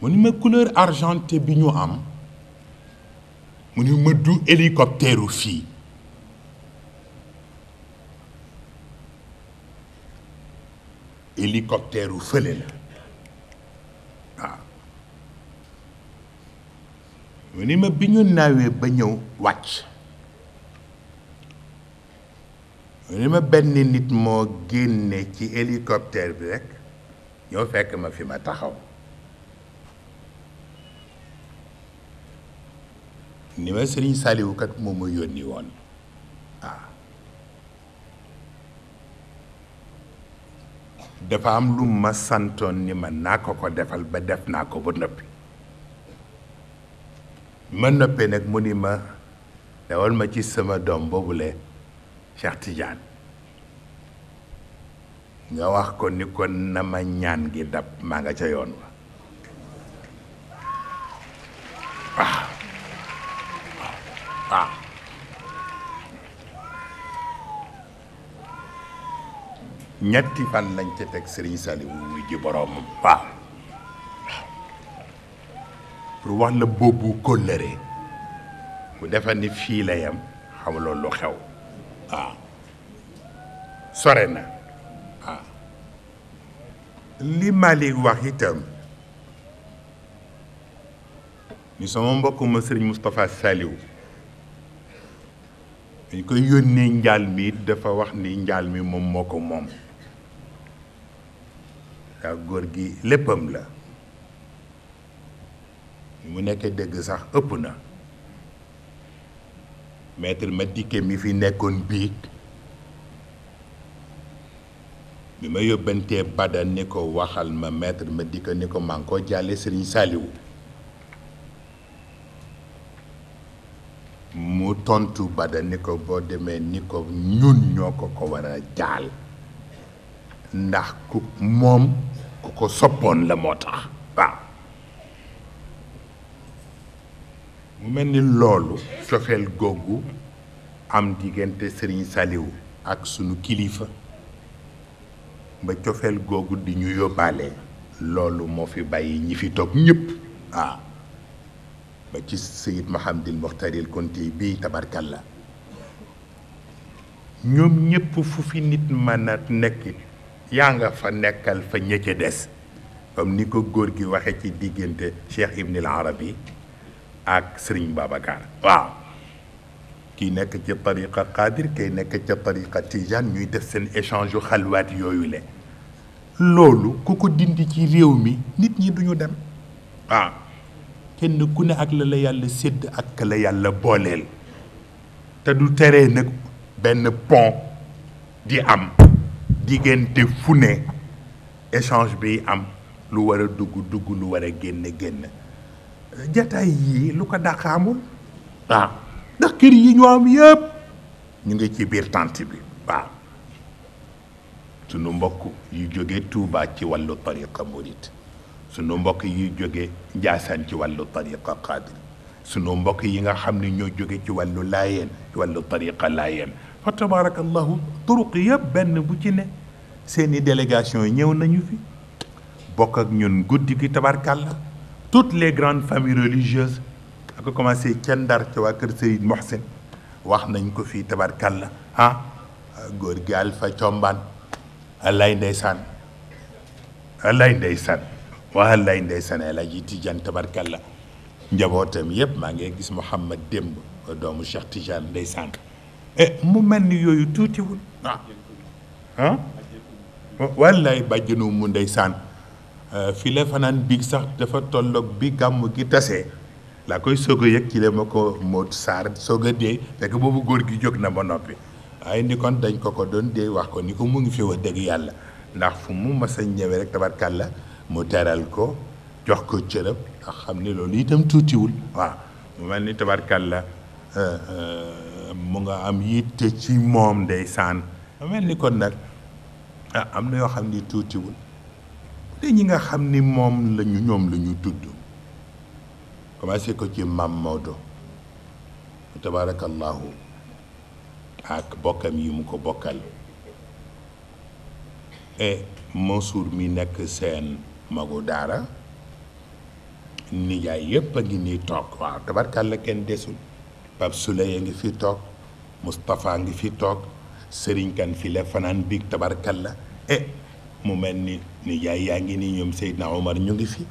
mu ni ma couleur argenté bi ñu am mu ni ma du hélicoptère fii hélicoptère fële la waaw mu ni ma bi ñu naawee ba ñëw wàcc mu ni ma benn nit moo génne ci hélicoptère bi rek ñoo fekk ma fi ma taxaw ni ma Sëriñ Saliou kat moo ma yónni woon waaw dafa am lu ma santoon ni ma naa ko defal ba def naa ko ba noppi ma noppee nag mu ni ma dawal ma ci sama doom boobule Cheikh Tidiane nga wax ko ni ko na ma ñaan gi dab maa nga ca yoon wa waaw waaw ñetti fan lañ ca teg Serigne Saliou wuy ji boroomam waaw pour wax la boobu kóllëre mu defa ni fii la yam xamuloo lu xew waaw sore na waaw li Malick wax itam ni sama mbokk ma Serigne Moustapha Saliou dañ koy yónnee njaal mi dafa wax ni njaal mi moom moo ko moom daa góor gi léppam la mu nekk dëgg sax ëpp na maître Madické mi fi nekkoon biig bi ma yóbbantee Bada ni ko waxal ma maître Madické ni ko maa ngi ko jàlle Serigne Saliou mu tontu Bada ni ko boo demee ni ko ñun ñoo ko war a jaal ndax ku moom ku ko soppoon la moo tax waaw mu mel ni loolu cofeel googu am diggante Serigne Saliou ak sunu kilifa ba cofeel googu di ñu yóbbaale loolu moo fi bàyyi ñi fi toog ñëpp waaw ba ci Seyid Mahamadil Mokhtaril Konti bii tabarkalla ñoom ñëpp fu fi nit mën a nekk yaa nga fa nekkal fa ñëcc des comme ni ko góor gi waxe ci diggante Cheikh Ibn al Arabi ak Serigne Babacar waaw kii nekk ci tariqa Qadir kay nekk ca tariqa Tijane ñuy def seen échange yu xalwaat yooyu le loolu ku ko dindi ci réew mi nit ñi duñu dem waaw kenn ku ne ak la yàlla sédd ak la yàlla booleel te du teree nag benn pont di am diggante fu ne échange bi am lu war a dugg lu war a génn jataay yii lu ko dàq amul waaw ndax kër yi ñu am yëpp ñu ngi ci biir tànt bi waaw sunu mbokk yu jóge Touba ci wàllu tariqa murit sunu mbokk yi jóge Njaasaan ci wàllu tariqa Qadir sunu mbokk yi nga xam ne ñoo jóge ci wàllu laayeen ci wàllu tariqa laayeen fa tabarakallahu turuq yëpp benn bu ci ne seeni délégation yi ñëw nañu fi bokk ak ñun guddi gi tabarkalla toutes les grandes familles religieuses a ko commencé ca Ndar ca waa kër Serigne Mohsen wax nañ ko fii tabarkalla góor gi Alpha Combaan alay ndeysaan waa lay ndeysaan El Hadji Tidiane tabarkalla njabootam yëpp maa ngi gis Mouhamad Demb doomu Cheikh Tidiane ndeysaan mu mel ni yooyu tuutiwul wallaay bàjjanu mu ndeysaan fii la fanaan biig sax dafa tolloog bi gàmm gi tasee laa koy soog a yëg ci la ma ko Modou Sarr soog a dee fekk boobu góor gi jóg na ba noppi waaye ni kon dañ ko doon dee wax ko ni ko mu ngi fi wax dëgg yàlla ndax fu mu mas a ñëwee rek tabarkalla mu teral ko jox ko cërëb ndax xam ne loolu itam tuutiwul waaw mu mel ni tabarkalla mu nga am yitte ci moom ndeysaan mu mel ni kon nag am na yoo xam ni tuutiwul te ñi nga xam ni moom lañu ñoom la ñu tudd commencé ko ci Mam Maodo tabarakallahu ak bokkam yi mu ko bokkal et Mansour mi nekk seen magu daara nijaay yëpp a ngi nii toog waaw tabarkalla kenn desul Pape Souleye a ngi fi toog Moustapha ngi fi toog Serigne Kane fi la fanaan biig tabarkalla mu mel ni nijaay yaa ngi nii ñoom Seydina Omar ñu ngi fi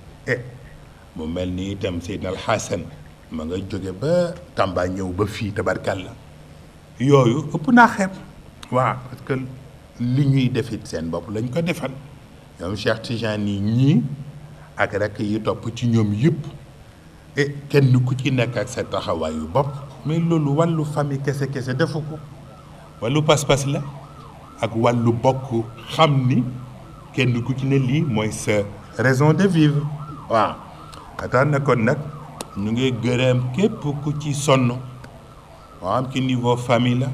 mu mel ni itam Seydina Al Hassan ma nga jóge ba Tamba ñëw ba fii tabarkalla yooyu ëpp naa xeeb waaw parce que li ñuy defit seen bopp lañ ko defal ñoom Cheikh Tijani yi ñii ak rek yi topp ci ñoom yëpp kenn ku ci nekk ak sa taxawaayu bopp mais loolu wàllu famille kese kese defu ko wàllu pas-pas la ak wàllu bokk xam ni kenn ku ci ne lii mooy sa raison de vivre waaw tax na kon nag ñu ngi gërëm képp ku ci sonn moo am ci niveau famille la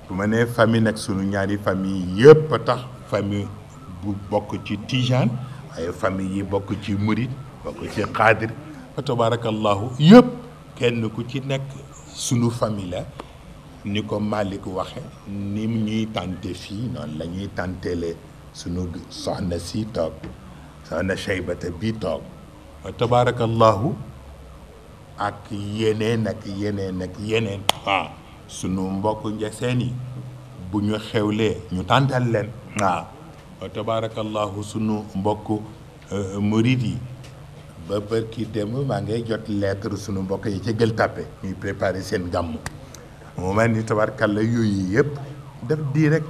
bu ma nee famille nag sunu ñaari famille yëpp a tax famille bu bokk ci Tijaan waaye famille yi bokk ci Murid bokk ci Xaadir fa tabarakallahu yëpp kenn ku ci nekk sunu famille la ni ko Malick waxe ni ñuy tànte fii noonu la ñuy tànteele sunu soxna si toog soxna Cheybata bi toog fa tabarakallahu ak yeneen ak yeneen ak yeneen waaw sunu mbokk njeseen yi bu ñu xewlee ñu tàntal leen waaw wa tabarakallahu sunu mbokk murid yi ba bërki dem maa ngay jot lettre sunu mbokk yi ca Gueule Tapée ñuy préparer seen gàmm mu mel ni tabarakalla yooyu yëpp def di rek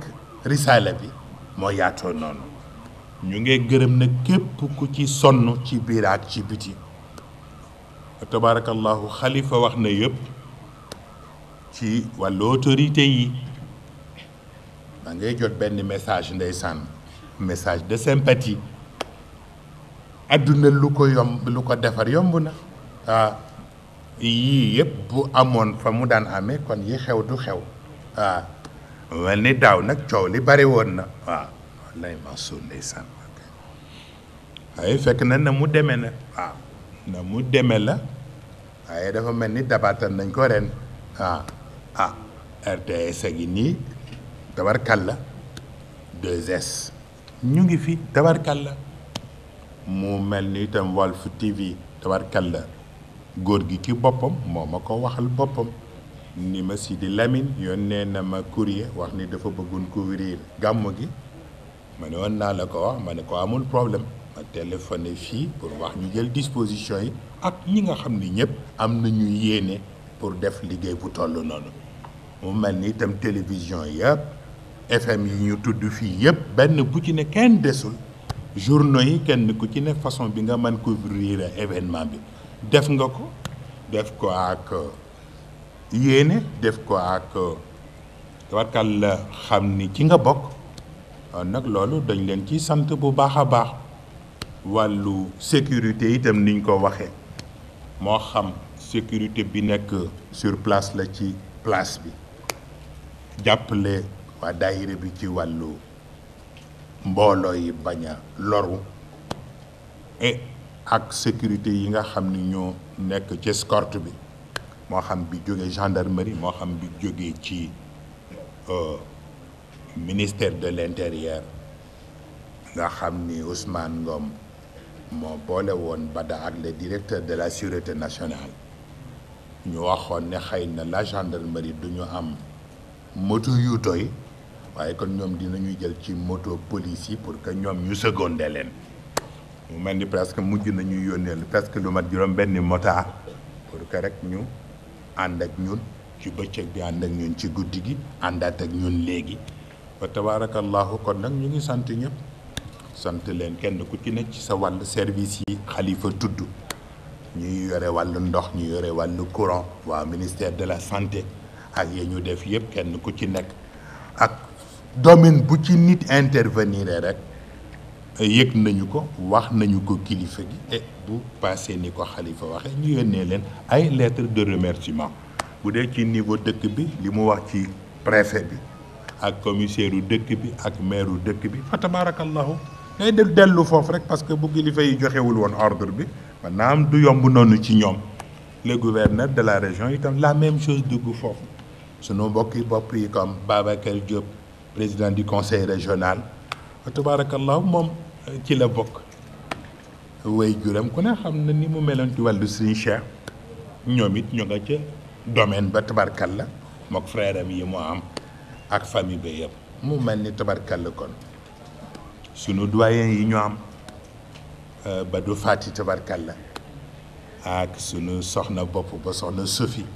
risaala bi moo yaatoo noonu ñu ngi gërëm nag képp ku ci sonn ci biir ak ci biti wa tabarakallahu xalifa wax na yëpp ci wàllu autorité yi maa ngay jot benn message ndeysaan message de sympathie adduna lu ko yomb lu ko defar yomb na yii yëpp bu amoon fa mu daan amee kon yi xew du xew mel ni daaw nag coow li bari woon na wallaay Mansour ndeysaan waaye fekk na mu demee na na mu demee la waaye dafa mel ni dabaatal nañ ko ren RTS a ngi nii tabarkalla 2S ñu ngi fi tabarkalla mu mel ni itam Walf TV tabarkalla góor gi ci boppam moo ma ko waxal boppam ni ma Sidi Lamine yónnee na ma courrier wax ni dafa bëggoon couvrir gàmmu gi ma ne woon naa la ko wax ma ne ko amul problème ma téléphoné fii pour wax ñu jël disposition yi ak ñi nga xam ni ñëpp am nañu yéene pour def liggéey bu toll noonu mu mel ni itam télévision yëpp FM yi ñu tudd fii yëpp benn bu ci ne kenn desul journaux yi kenn ku ci ne façon bi nga mën couvrir événement bi def nga ko def ko ak yéene def ko ak warkal la xam ni ci nga bokk nag loolu dañ leen ci sant bu baax a baax wàllu sécurité itam niñ ko waxee moo xam sécurité bi nekk sur place la ci place bi jàppale waa daayira bi ci wàllu mbooloo yi bañ a loru et ak sécurité yi nga xam ni ñoo nekk ci escorte bi moo xam bi jógee gendarmerie moo xam bi jógee ci ministère de l'intérieur nga xam ni Ousmane Ngom moo boole woon Bada ak le directeur de la sûreté nationale ñu waxoon ne xëy na la gendarmerie du ñu am moto yu doy waaye kon ñoom dinañu jël ci moto police yi pour que ñoom ñu secondé leen mu mel ni presque mujj nañu yónneel presque lu mat juróom benn motard pour que rek ñu ànd ak ñun ci bëccëg bi ànd ak ñun ci guddi gi àndaat ak ñun léegi wa tabarakallahu kon nag ñu ngi sant ñëpp sant leen kenn ku ci nekk ci sa wàllu service yi xalifa tudd ñuy yore wàllu ndox ñu yore wàllu courant waa ministère de la santé ak ya ñu def yëpp kenn ku ci nekk ak domaine bu ci nit intervenir rek yëg nañu ko wax nañu ko kilifa gi et bu passé ni ko xalifa waxe ñu yónnee leen ay lettre de remerciement bu dee ci niveau dëkk bi li mu wax ci préfet bi ak commissaire u dëkk bi ak maire u dëkk bi fa tabarakallahu ngay del dellu foofu rek parce que bu kilifa yi joxewul woon ordre bi maanaam du yomb noonu ci ñoom le gouverneur de la région itam la même chose dugg foofu sunu mbokki bopp yi comme Babacar Diop président du conseil régional fa tabarakallahu moom ci la bokk way juram ku ne xam na ni mu meloon ci wàllu Serigne Cheikh ñoom it ñu nga ca domaine ba tabarkalla mook frère am yi mu am ak famille ba yëpp mu mel ni tabarkalla kon sunu doyen yi ñu am ba du fàtti tabarkalla ak sunu soxna bopp ba soxna Sophie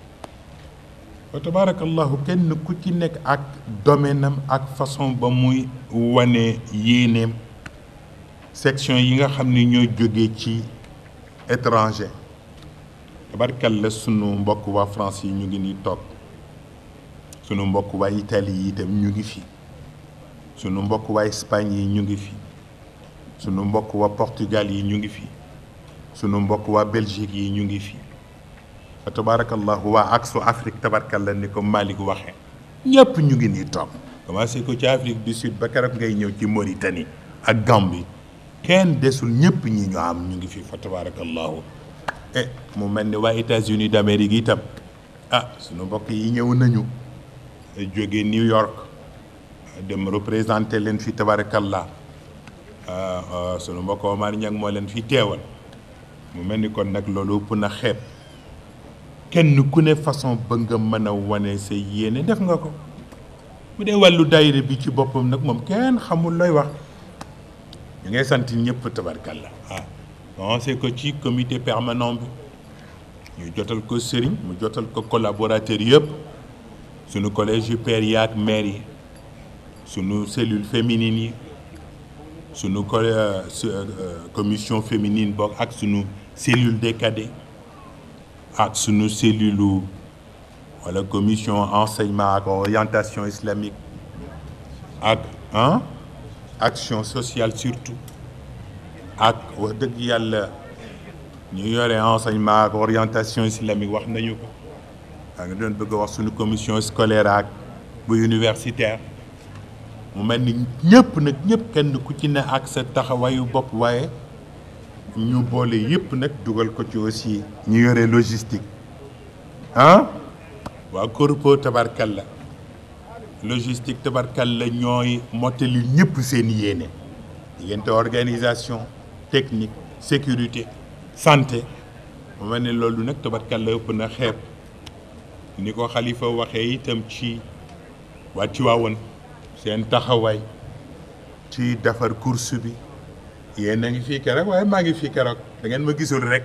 wa tabarakallahu kenn ku ci nekk ak domaine am ak façon ba muy wane yéeneem section yi nga xam ni ñoo jógee ci étranger tabarkalla sunu mbokk waa France yi ñu ngi nii toog sunu mbokk waa Italie yi itam ñu ngi fi sunu mbokk waa Espagne yi ñu ngi fi sunu mbokk waa Portugal yi ñu ngi fi sunu mbokk waa Belgique yi ñu ngi fi fa tabarakallahu waa aksu Afrique tabarkalla ni ko Malick waxee ñëpp ñu ngi nii toog commencé ko ci Afrique du Sud ba keroog ngay ñëw ci Mauritanie ak Gambie kenn desul ñëpp ñi ñu am ñu ngi fi fa tabarakallahu mu mel ni waa États-Unis d'Amérique itam sunu mbokk yi ñëw nañu jóge New York dem représenté leen fi tabarakallah sunu mbokk Omar Niang moo leen fi teewal mu mel ni kon nag loolu ëpp na xeeb kenn ku ne façon ba nga mën a wane sa yéene def nga ko bu dee wàllu daayira bi ci boppam nag moom kenn xamul looy wax ñu ngay sant ñëpp tabarkalla commencé ko ci comité permanent bi ñu jotal ko sëriñ mu jotal ko collaborateur yëpp sunu collège yu père yi ak maire yi sunu cellule féminine yi sunu commission féminine bokk ak sunu cellule des cadets ak sunu cellule wala commission enseignement ak orientation islamique ak action sociale surtout ak wax dëgg yàlla ñu yore enseignement ak orientation islamique wax nañu ko nga doon bëgg a wax sunu commission scolaire ak bu universitaire mu mel ni ñëpp nag ñëpp kenn ku ci ne ak sa taxawaayu bopp waaye ñu boole yëpp nag dugal ko ci aussi ñu yore logistique waa corpo tabarkalla logistique tabarkalla ñooy mottali ñëpp seen yéene diggante organisation technique sécurité santé mu mel ne loolu nag tabarkalla ëpp na xeeb ni ko xalifa waxee itam ci waa Tiwaawan seen taxawaay ci defar course bi yéen a ngi fii keroog waaye maa ngi fii keroog da ngeen ma gisul rek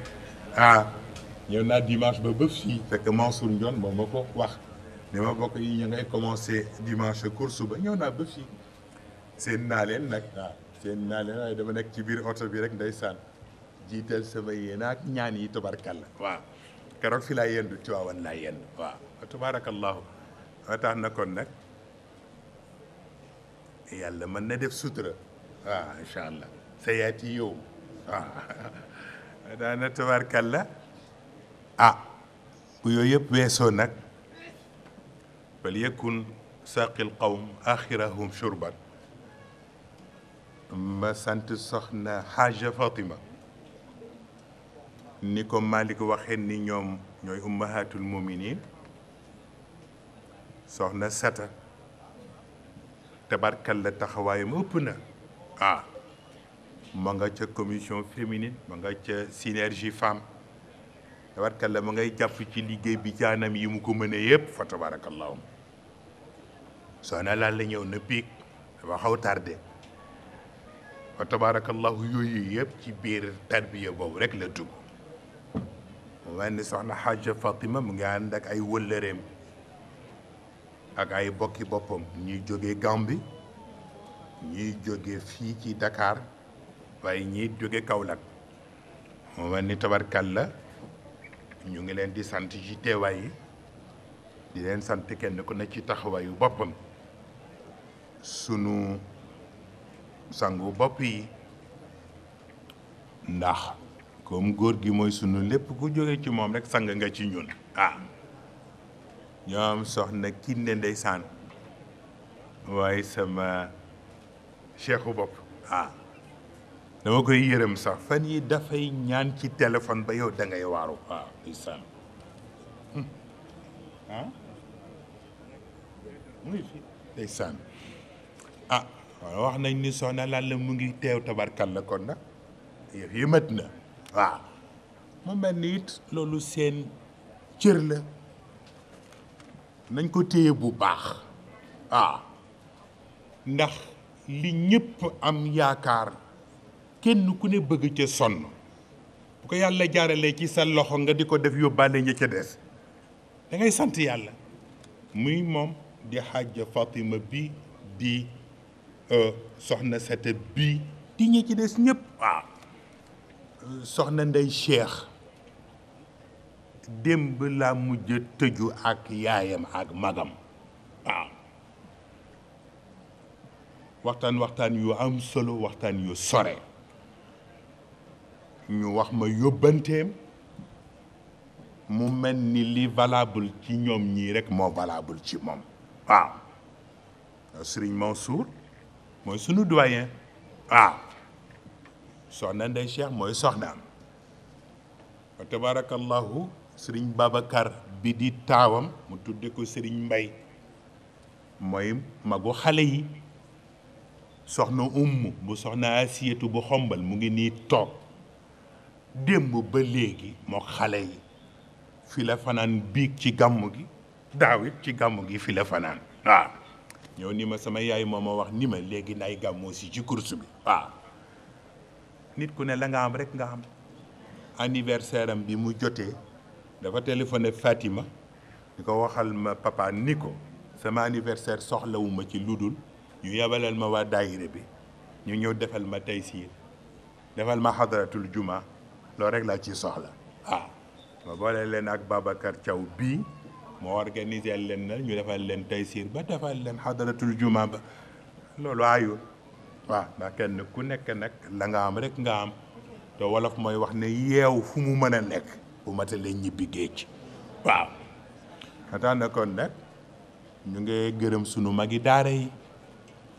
ñëw naa dimanche ba fii fekk Mansour Ndione moom ma ko wax ni ma bokk yi ñu ngay commencé dimanche course ba ñëw naa ba fii seen naa leen nag seen naa leen waaye dama nekk ci biir oto bi rek ndeysaan jiital sama yéen ak ñaan yi tabarkalla waaw keroog fi laa yendu Tiwaawan laa yendu waaw tabarakallahu wa tax na kon nag yàlla mën na def sutura waaw incha allah sa yaati yow waaw daana tabarkalla bu yooyu yëpp weesoo nag fal yakun saqil qawm axirahum shurban ma sant soxna Xaaja Fatima ni ko Malick waxee ni ñoom ñooy ummahatul muminin soxna Sata tabarkalla taxawaayam ëpp na ma nga ca commission féminine ma nga ca synergie femme tabarkalla ma ngay jàpp ci liggéey bi jaanam yi mu ko mënee yëpp fa tabarakallahu soxna laal la ñëw na piig dafa xaw tardé fa tabarakallahu yooyu yëpp ci biir tarbiya boobu rek la dugg mu mel ni soxna Xaaja Fatima mu ngi ànd ak ay wëllëreem ak ay bokki boppam ñuy jógee Gambie ñuy jóge fii ci Dakar waaye ñiy jóge Kaolack mu mel ni tabarkalla ñu ngi leen di sant ci teewaay yi di leen sant kenn ku ne ci taxawaayu boppam sunu sangu bopp yi ndax comme góor gi mooy sunu lépp ku jóge ci moom rek sang nga ci ñun ñoom soxna Kiné ndeysaan waaye sama cheikhu bopp dama koy yërëm sax fan yi dafay ñaan ci téléphone ba yow da ngay waaru ndeysaan mu ngi fi ndeysaan wax nañ ni soxna Lalla mu ngi teew tabarkalla kon nag yëf yi mët na waaw mu mel ni it loolu seen cër la nañ ko téye bu baax waaw ndax li ñëpp am yaakaar kenn ku ne bëgg ca sonn bu ko yàlla jaaralee ci sa loxo nga di ko def yóbbaale ña ca des da ngay sant yàlla muy moom di xaaja Fatima bi di soxna Sata bi di ñi ci des ñëpp waaw soxna Ndey Cheikh démb laa mujj tëju ak yaayam ak magam waaw waxtaan yu am solo waxtaan yu sore ñu wax ma yóbbanteem mu mel ni li valable ci ñoom ñii rek moo valable ci moom waaw Serigne Mansour mooy sunu doyen waaw soxna Ndey Cheikh mooy soxnaam wa tabarakallahu Serigne Babacar bi di taawam mu tudde ko Serigne Mbay mooy magu xale yi soxna bu soxna Asiyatu bu xombal mu ngi nii toog démb ba léegi moo xale yi fi la fanaan biig ci gàmmu gi daawit ci gàmmu gi fi la fanaan waaw ñëw ni ma sama yaay moo ma wax ni ma léegi nay gàmmoo si ci course bi waaw nit ku ne la nga am rek nga am anniversaire am bi mu jotee dafa téléphoné Fatima di ko waxal ma papa ni ko sama anniversaire soxlawuma ci ludul ñu yabalal ma waa daayire bi ñu ñëw defal ma taysiir defal ma xadaratul juma loolu rek laa ci soxla waaw ma boole leen ak Babacar Thiaw bii moo organisé leen na ñu defal leen taysiir ba defal leen xadaratul juma ba loolu aayul waaw ndax kenn ku nekk nag la nga am rek nga am te wolof mooy wax ne yeew fu mu mën a nekk bu matalee ñibbi géej waaw xataa na kon nag ñu ngi gërëm sunu magi daara yi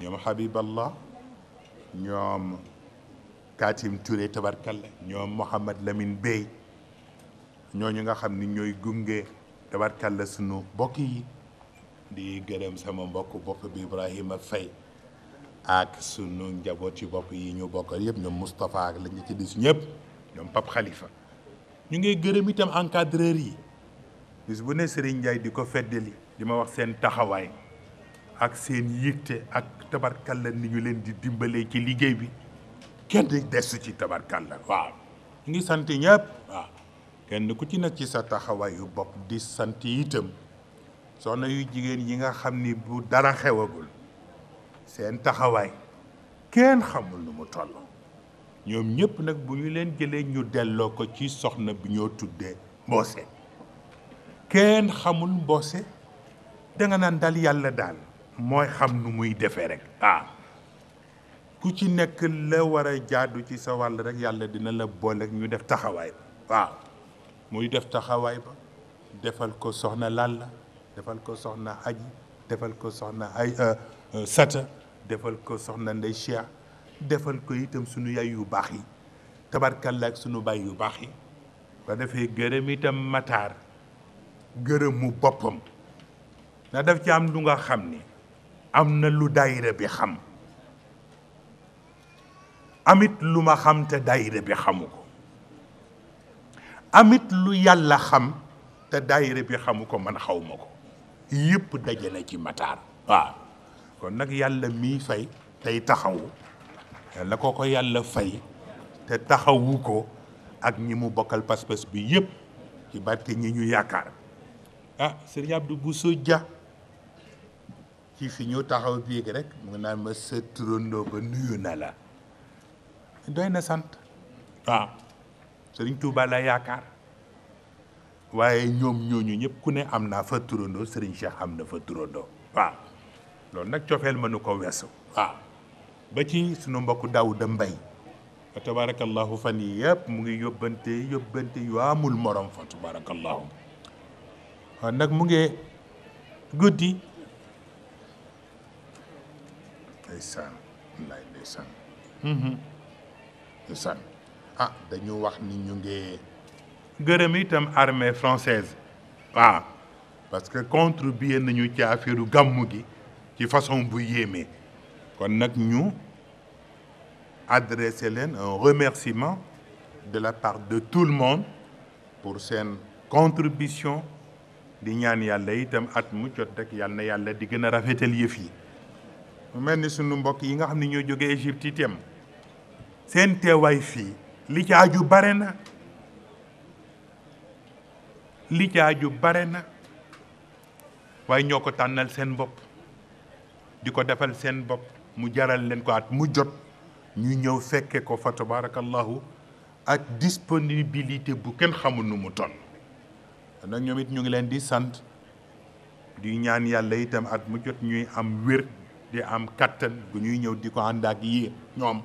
ñoom Habiballah ñoom Katim Touré tabarkalla ñoom Mouhamad Lamine Bey ñooñu nga xam ni ñooy gunge tabarkalla sunu mbokk yi di gërëm sama mbokk bopp bi Ibrahima Faye ak sunu njaboot ci bopp yi ñu bokkal yëpp ñoom Moustapha ak la ñu ci dis ñëpp ñoom Pape Khalifa ñu ngi gërëm itam encadreur yi bis bu ne Serigne Ndiaye di ko feddali di ma wax seen taxawaay ak seen yitte ak tabarkalla ni ñu leen di dimbalee ci liggéey bi kenn desu ci tabarkalla waaw ñu ngi sant ñëpp waaw kenn ku ci nekk ci sa taxawaayu bopp di sant itam soxna yu jigéen yi nga xam ni bu dara xewagul seen taxawaay kenn xamul nu mu toll ñoom ñëpp nag bu ñu leen jëlee ñu delloo ko ci soxna bi ñoo tuddee mboose kenn xamul mboose danga naan daal yàlla daal mooy xam nu muy defee rek ku ci nekk la war a jaadu ci sa wàll rek yàlla dina la boole ak ñu def taxawaay ba waaw muy def taxawaay ba defal ko soxna Lalla defal ko soxna Aji defal ko soxna ay Sata defal ko soxna Ndey Cheikh defal ko itam sunu yaay yu baax yi tabarkalla ak sunu baay yu baax yi ba defee gërëm itam Matar gërëmu boppam na def ci am lu nga xam ni am na lu daayira bi xam amit lu ma xam te daayira bi xamu ko amit lu yàlla xam te daayira bi xamu ko man xaw ma ko yëpp daje na ci Matar waaw kon nag yàlla mii fay tey taxawu yàlla ko yàlla fay te taxawu ko ak ñi mu bokkal pas-pas bi yëpp ci barke ñi ñu yaakaar Serigne Abdou Bousso Dia ci fi ñu taxaw biig rek mu ngi naan ma sa turandoo ba nuyu na la doy na sant waaw Serigne Touba la yaakaar waaye ñoom ñooñu ñëpp ku ne am naa fa turandoo Serigne Cheikh am na fa turandoo waaw loolu nag cofeel mënu ko weesu waaw ba ci sunu mbokku Daouda Mbaye fa tabarakallahu fan yi yëpp mu ngi yóbbante yu amul morom fa tabarakallahu waaw nag mu ngi guddi ndeysaan wallaay ndeysaan ndeysaan dañu wax ni ñu ngi gërëm itam armée française waaw parce que contribué nañu ci affaire gàmmu gi ci façon bu yéeme kon nag ñu adresser leen un remerciement de la part de tout le monde pour seen contribution di ñaan yàlla itam at mu jot rek yàlla na yàlla di gën a rafetal yëf yi. mu mel ni sunu mbokk yi nga xam ne ñoo jógee Égypte itam seen teewaay fii li ci aju bare na li ci aju bare na waaye ñoo ko tànnal seen bopp di ko defal seen bopp mu jaral leen ko at mu jot ñu ñëw fekke ko fa tabarakallahu ak disponibilité bu kenn xamul nu mu toll. nag ñoom it ñu ngi leen di sant di ñaan yàlla itam at mu jot ñuy am wér di am kattan bu ñuy ñëw di ko ànd ak yi ñoom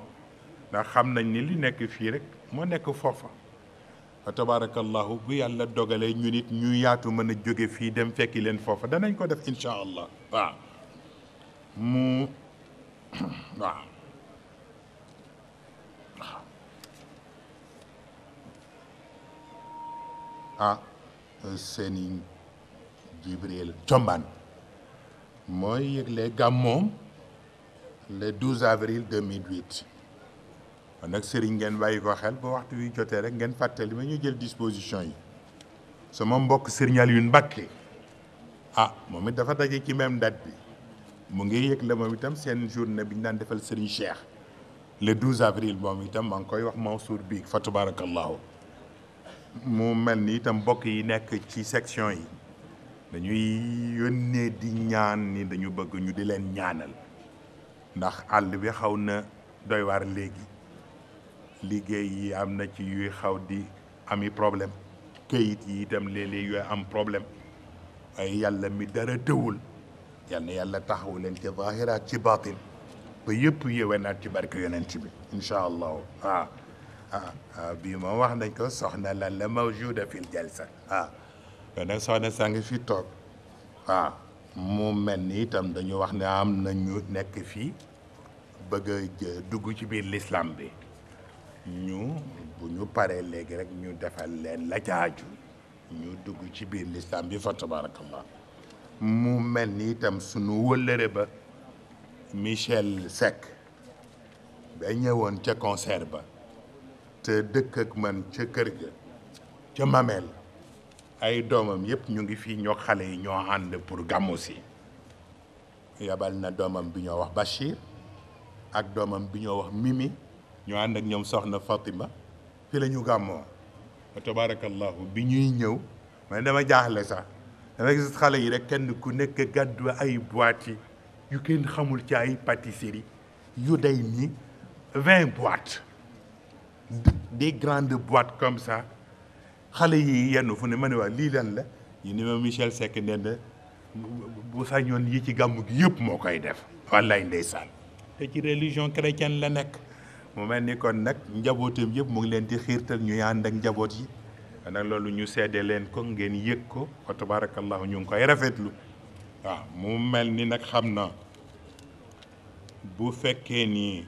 ndax xam nañ ni li nekk fii rek moo nekk foofa fa tabarakallahu bu yàlla dogalee ñu nit ñu yaatu mën a jóge fii dem fekki leen foofa danañ ko def incha allah waaw mu waaw ah Sëriñ Jibril Combaan mooy yëgle gàmmoom le 12 avril 2008 kon nag sëriñ ngeen bàyyi ko xel ba waxtu wi jotee rek ngeen fàttali ma ñu jël disposition yi. sama mbokk Sëriñ Alioune Mbacké ah moom it dafa daje ci même date bi mu ngi yëgle moom itam seen journée bi ñu daan defal Sëriñ Cheikh le 12 avril moom itam maa ngi koy wax Mansour bi fa tabarakallahu mu mel ni itam mbokk yi nekk ci section yi dañuy yónnee di ñaan ni dañu bëgg ñu di leen ñaanal ndax àll bi xaw na doy waar léegi liggéey yi am na ci yuy xaw di ami problème këyit yi itam léeg-léeg yooy am problème ay yàlla mi dara tëwul yal na yàlla taxawu leen ci zahiraat ci baatin ba yëpp yéwénaat ci barke yonent bi incha allahu bii moom wax nañ ko soxna lan la mawjuda fil jalsa kon nag soxna saa ngi fi toog mu mel ni itam dañu wax ne am na ñu nekk fii bëgg a dugg ci biir l'islam bi ñu bu ñu paree léegi rek ñu defal leen la caaju ñu dugg ci biir l'islam bi fa tabarakallah mu mel ni itam sunu wëllëre ba Michel Seck ba ñëwoon ca concert ba te dëkk ak man ca kër ga ca Mamel ay doomam yëpp ñu ngi fii ñoo xale yi ñoo ànd pour gàmmu si yabal na doomam bi ñoo wax Bachir ak doomam bi ñoo wax Mimi ñoo ànd ak ñoom soxna Fatima fi la ñu gàmmoo wa tabarakallahu bi ñuy ñëw man dama jaaxle sax dama gis xale yi rek kenn ku nekk gàddu ay boîtes yi yu kenn xamul ci ay pâtisserie yu day ni 20 boîtes des grandes boîtes comme ça xale yi yenn fu ne ma ne waa lii lan la ñu ni ma Michel Seck nee na bu sañoon yi ci gàmmu gi yëpp moo koy def wallaay ndeysaan te ci religion chrétienne la nekk mu mel ni kon nag njabootam yëpp mu ngi leen di xiirtal ñuy ànd ak njaboot yi nag loolu ñu seede leen ko ngeen yëg ko wa tabarakallahu ñu ngi koy rafetlu waaw mu mel ni nag xam na bu fekkee ni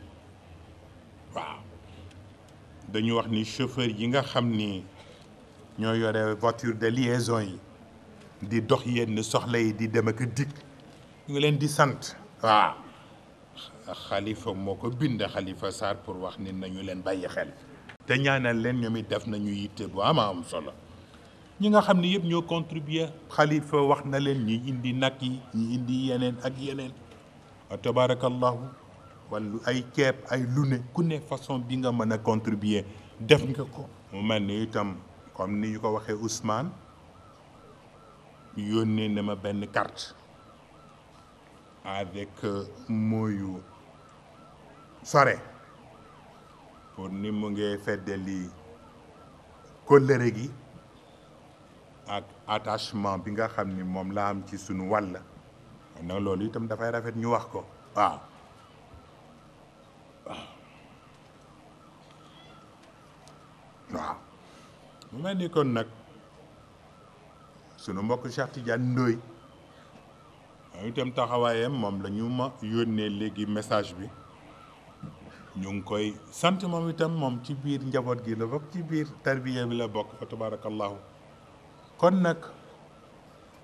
waaw dañu wax ni chauffeur yi nga xam ni ñoo yore voiture de liaison yi di dox yenn soxla yi di dem ak dikk ñu ngi leen di sant waaw xalifa moo ko bind Xalifa Sarr pour wax ni nañu leen bàyyi xel te ñaanal leen ñoom it def nañu yitte bu am solo ñi nga xam ne yëpp ñoo contribuer xalifa wax na leen ñi indi nag yi ñi indi yeneen ak yeneen wa tabarakallahu wala ay ceeb ay lu ne ku ne façon bi nga mën a contribuer def nga ko mu mel ni itam comme ni ñu ko waxee Ousmane yónnee na ma benn carte avec mooyu sore pour ni mu ngi feddali kóllëre gi ak attachement bi nga xam ni moom la am ci sunu wàll nag loolu itam dafay rafet ñu wax ko waaw mu mel ni kon nag sunu mbokk Cheikh Tidiane Ndoye moom itam taxawaayam moom la ñu ma yónnee léegi message bi ñu ngi koy sant moom itam moom ci biir njaboot gi la bokk ci biir tarbiya bi la bokk fa tabarakallahu kon nag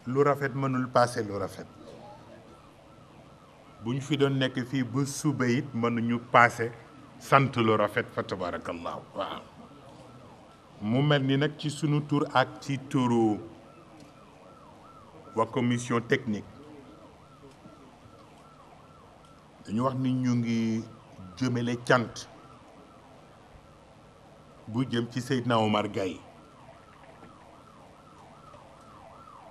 lu rafet mënul passé lu rafet bu ñu fi doon nekk fii ba suba it mënuñu passé sant lu rafet fa tabarakallahu waaw mu mel ni nag ci sunu tur ak ci turu wa commission technique dañu wax ni ñu ngi jëmale cant bu jëm ci Seydina Omar Gaye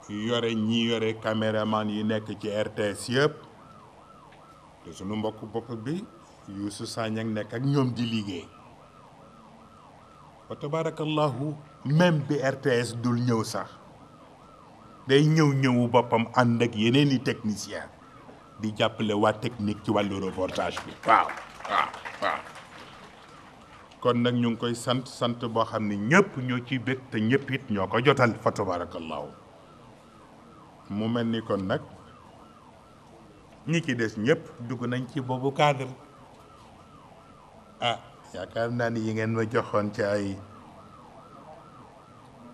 yore ñi yore caméraman yi nekk ci RTS yëpp te sunu mbokk bopp bi Youssou Sagnang nekk ak ñoom di liggéey wa tabarakallahu même bi RTS dul ñëw sax day ñëwu boppam ànd ak yeneen i technicien di jàppale waa technique ci wàllu reportage bi waaw kon nag ñu ngi koy sant boo xam ne ñëpp ñoo ciy bég te ñëpp it ñoo ko jotal fa tabarakallahu mu mel ni kon nag ñi ci des ñëpp dugg nañ ci boobu cadre yaakaar naa ni yi ngeen ma joxoon ci ay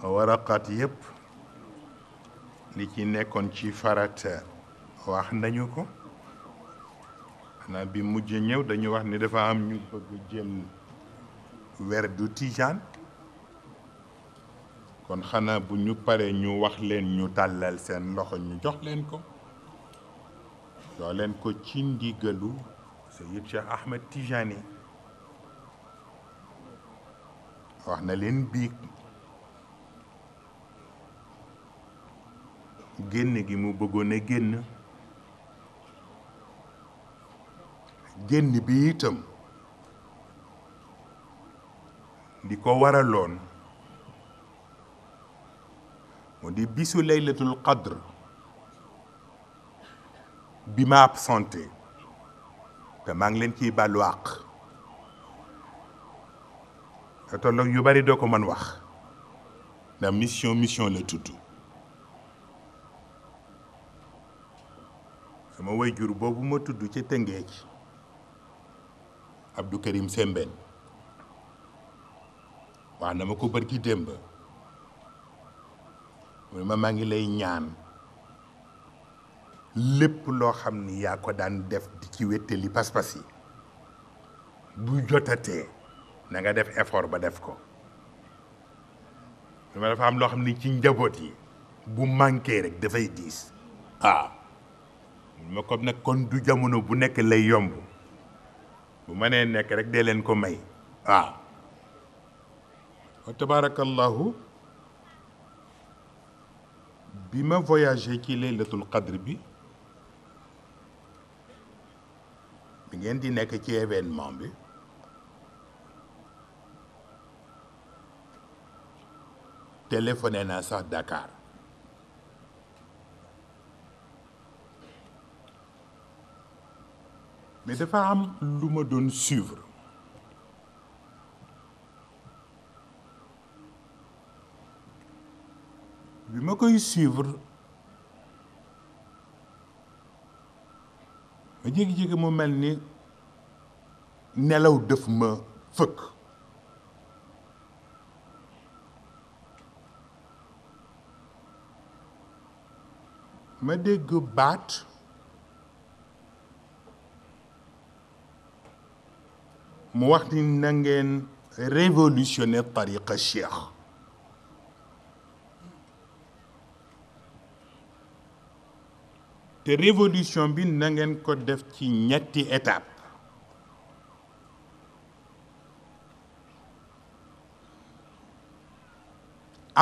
waraqat yëpp li ci nekkoon ci farata wax nañu ko xanaa bi mujj ñëw dañu wax ni dafa am ñu bëgg jël werdu tijaan kon xanaa bu ñu paree ñu wax leen ñu tàllal seen loxo ñu jox leen ko jox leen ko ci ndigalu Seyid Cheikh Ahmed Tijani wax na leen biig génn gi mu bëggoon a génn bi itam di ko waraloon mu di bisu laylatul qadr bi ma absenté te maa ngi leen ciy bàllu àq te tolloog yu bari doo ko mën wax ndax mission la tudd sama waajur boobu ma tudd ca Tëngéej Abdou Karim Sembène wax na ma ko barki démb mu ma maa ngi lay ñaan lépp loo xam ni yaa ko daan def di ci wéttali pas-pas yi bu jotatee na nga def effort ba def ko ma dafa am loo xam ni ci njaboot yi bu manqué rek dafay diis ma ko nag kon du jamono bu nekk lay yomb bu mënee nekk rek dee leen ko may wa tabarakallahu bi ma voyagé ci laylatul qadr bi ngeen di nekk ci événement bi téléphoné naa sax Dakar mais dafa am lu ma doon suivre bi ma koy suivre ma jékki-jékki mu mel ni nelaw def ma fëkk ma dégg baat mu wax ni na ngeen révolutionner tariqa cheikh te révolution bi na ngeen ko def ci ñetti étape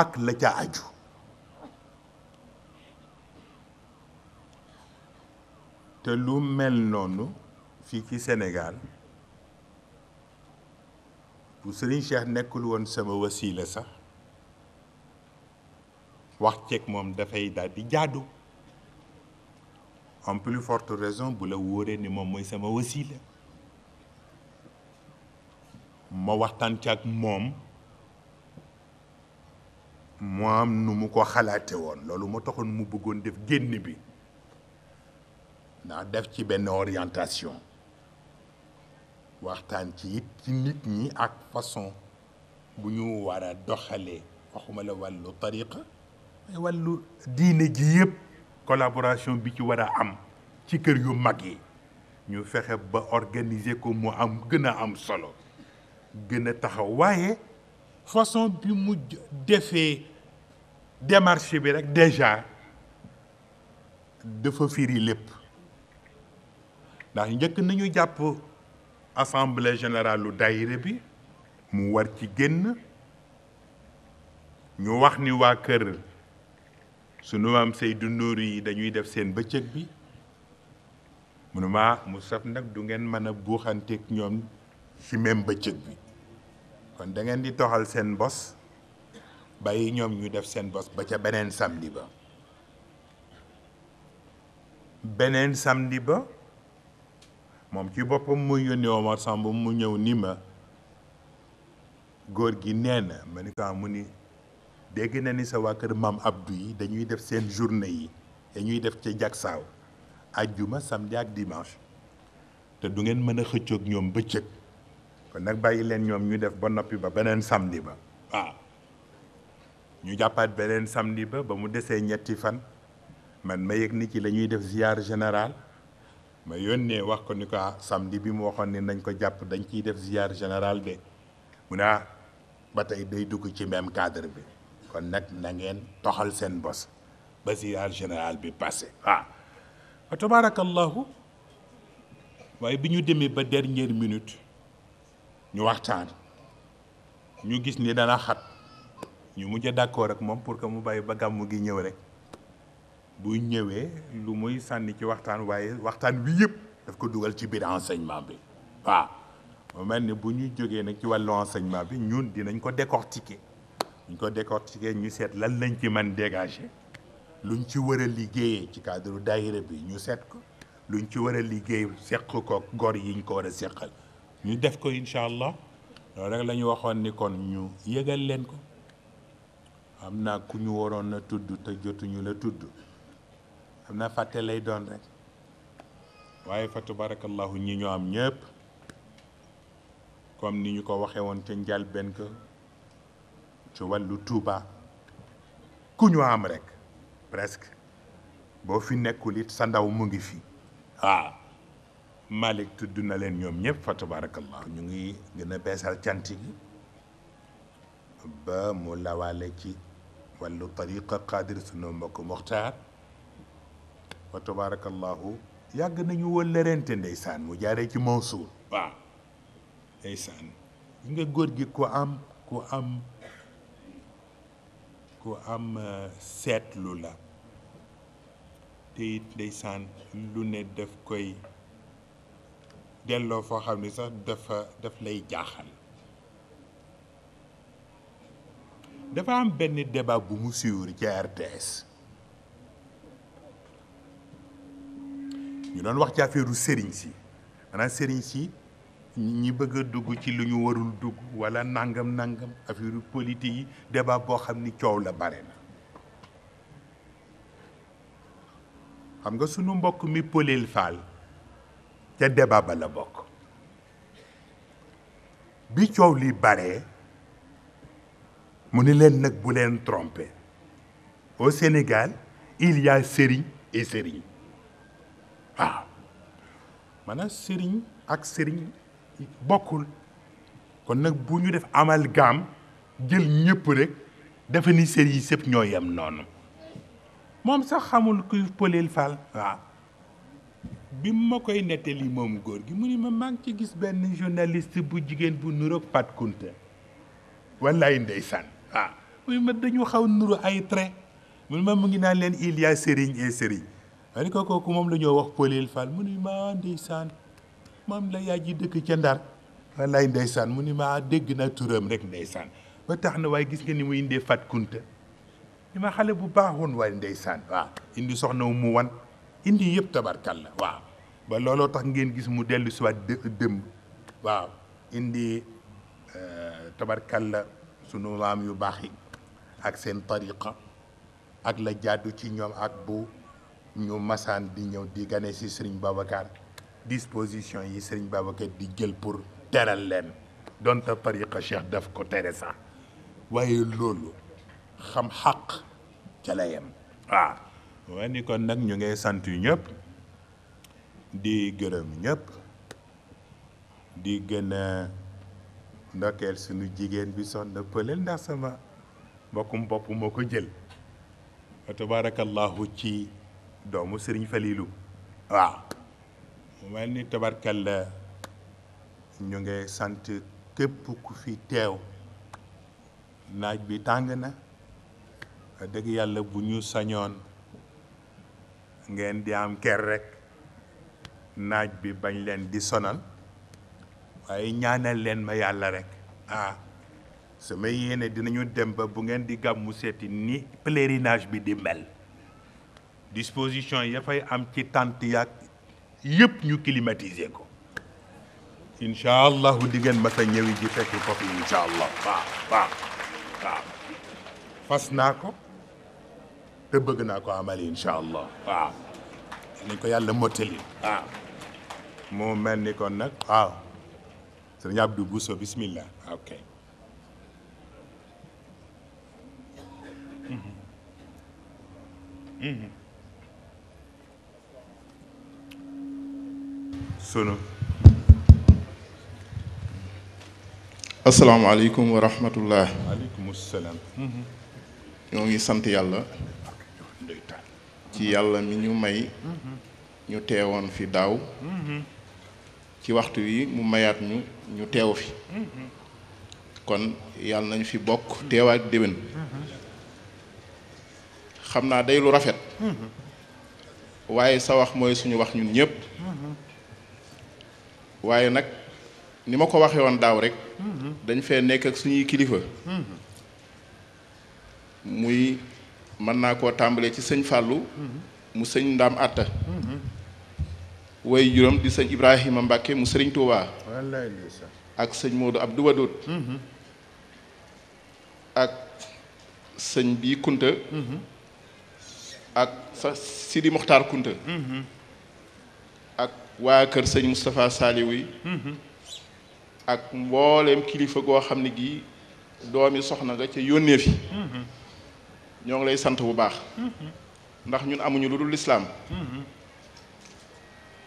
ak la ca aju te lu mel noonu fii ci Sénégal bu Serigne Cheikh nekkul woon sama wasila sax wax ceeg moom dafay daal di jaadu en plus forte raison bu la wóoree ni moom mooy sama wasila ma waxtaan ci ak moom mu am nu mu ko xalaate woon loolu moo taxoon mu bëggoon def génn bi ndax def ci benn orientation waxtaan ci it ci nit ñi ak façon bu ñu war a doxalee waxuma la wàllu tariqa mais wàllu diine ji yëpp collaboration bi ci war a am ci kër yu mag yi ñu fexe ba organiser ko mu am gën a am solo gën a taxaw waaye façon bi mu defee démarche bi rek déjà dafa firi lépp ndax njëkk nañu jàpp assemblée générale lu daayira bi mu war ci génn ñu wax ni waa kër sunu maam Seydou Nourou yi dañuy def seen bëccëg bi munuma mu saf nag du ngeen mën a buuxanteeg ñoom ci même bëccëg bi kon da ngeen di toxal seen bos bàyyi ñoom ñu def seen bos ba ca beneen samedi ba moom ci boppam mu yónni Omar Samb mu ñëw ni ma góor gi nee na ma ni ko mu ni dégg na ni sa waa kër maam Abdou yi dañuy def seen journée yi dañuy def ca jagsaaw ajjuma samedi ak dimanche te du ngeen mën a xëccoog ñoom bëccëg kon nag bàyyi leen ñoom ñu def ba noppi ba beneen samedi ba waaw ñu jàppaat beneen samedi ba mu desee ñetti fan man ma yëg ni ci la ñuy def ziar général ma yónnee wax ko ni ko samedi bi mu waxoon ni nañ ko jàpp dañ ciy def ziar général de mu ne ba tey day dugg ci même cadre bi kon nag na ngeen toxal seen bos ba ziar général bi passé waaw wa tabarakallahu waaye bi ñu demee ba dernière minute ñu waxtaan ñu gis ni dana xat ñu mujj d'accord ak moom pour que mu bàyyi ba gàmmu gi ñëw rek bu ñëwee lu muy sànni ci waxtaan waaye waxtaan wi yëpp daf ko dugal ci biir enseignement bi waaw mu mel ni bu ñu jógee nag ci wàllu enseignement bi ñun dinañ ko décortiquer ñu seet lan lañ ci mën dégager luñ ci war a liggéeyee ci cadre daayira bi ñu seet ko luñ ci war a liggéey seq ko gor yi ñu ko war a seqal ñu def ko incha allah loolu rek la ñu waxoon ni kon ñu yëgal leen ko am naa ku ñu waroon a tudd te jotuñu la tudd xam naa fàtte lay doon rek waaye fa tabarakallahu ñi ñu am ñëpp comme ni ñu ko waxee woon ca njalbeen ka ci wàllu Tuuba ku ñu am rek presque boo fi nekkul it sa ndaw mu ngi fi waaw Malick tudd na leen ñoom ñëpp fa tabarakallahu ñu ngi gën a beesal cant gi ba mu lawaale ci wàllu tariqa qadir sunu mbokk Muxtaar fa tabarakallahu yàgg nañu wëllërente ndeysaan mu jaaree ci Mansour waaw ndeysaan yi nga góor gi ku am seetlu la te it ndeysaan lu ne daf koy delloo foo xam ni sax daf lay jaaxal dafa am benn débat bu mu suivre ci RTS ñu doon wax ci affaire sëriñ si maanaam sëriñ si ñi bëgg a dugg ci lu ñu warul dugg wala nangam affaire politique yi débat boo xam ni coow la bare na xam nga sunu mbokk mi Polel Fall ca débat ba la bokk bi coow li bare mu ni leen nag bu leen tromper au Sénégal il y a sëriñ et sëriñ waaw maanaam sëriñ ak sëriñ bokkul kon nag bu ñu def amalgame jël ñëpp rek dafa ni sëriñ sëpp ñoo yem noonu moom sax xamul kuy Polel Fall waaw bi ma koy nettali moom góor gi mu ni ma maa ngi ci gis benn journaliste bu jigéen bu nuroog Fat Kunta wallaay ndeysaan waaw mu ni ma dañu xaw nuru ay trait mu ni ma mu ngi naan leen il y a sëriñ et sëriñ ma ni ko kooku moom la ñoo wax Polel Fall mu ni ma ndeysaan moom la yaay ji dëkk ca Ndar wallaay ndeysaan mu ni ma dégg na turam rek ndeysaan ba tax na waaye gis nga ni mu indee Fat Kunta ni ma xale bu baaxoon waaye ndeysaan waaw indi soxna mu wan indi yëpp tabarkalla waaw ba looloo tax ngeen gis mu dellu si waat dëmb waaw indi tabarkalla sunu maam yu baax yi ak seen tariqa ak la jàddu ci ñoom ak bu ñu masaan di ñëw di gane si Serigne Babacar disposition yi Serigne Babacar di jël pour teral leen donte tariqa cheikh daf ko tere sax waaye loolu xam xaq ca la yem waaw waaye ni kon nag ñu ngay sant yu ñëpp di gërëm ñëpp di gën a ndokkeel suñu jigéen bi sonn pëleel ndax sama mbokkum bopp moo ko jël wa tabarakallahu ci doomu Sëriñ Falilu waaw mu mel ni tabarkalla ñu ngi sant képp ku fi teew naaj bi tàng na dëgg yàlla bu ñu sañoon ngeen di am ker rek naaj bi bañ leen di sonal waaye ñaanal leen ma yàlla rek sama yéene dinañu dem ba bu ngeen di gàmmu seeti ni pèlerinage bi di mel disposition ya fay am ci tànt yaag yëpp ñu climatiser ko incha allahu di ngeen ma sa ñëwi ji fekki ko fi incha allah waaw fas naa ko te bëgg naa ko amal incha allah waaw nañ ko yàlla mottali waaw moo mel ni kon nag waaw sëriñ Abdou Bousso bismillah ok sunu asalaamaaleykum wa rahmatullah. waaleykum salaam. ñoo ngi sant yàlla ci yàlla mi ñu may ñu teewoon fi daaw ci waxtu wi mu mayaat ñu teew fi kon yàlla nañu fi bokk teewaat déwén xam naa day lu rafet waaye sa wax mooy suñu wax ñun ñëpp waaye nag ni ma ko waxee woon daaw rek dañ fee nekk ak suñuy kilifa muy mën naa koo tàmbalee ci sëñ Fallou mu sëñ Ndaam Atta way juróom di sëñ Ibrahima Mbacke mu sëriñ Touba ak sëñ Modou Abdou Wadoud ak sëñ bii Kunta ak sa Sidi Mokhtar Kunta ak waa kër sëñ Moustapha Saliou yi ak mbooleem kilifa goo xam ne gii doomi soxna nga ca yónnee fi ñoo ngi lay sant bu baax ndax ñun amuñu lu dul lislaam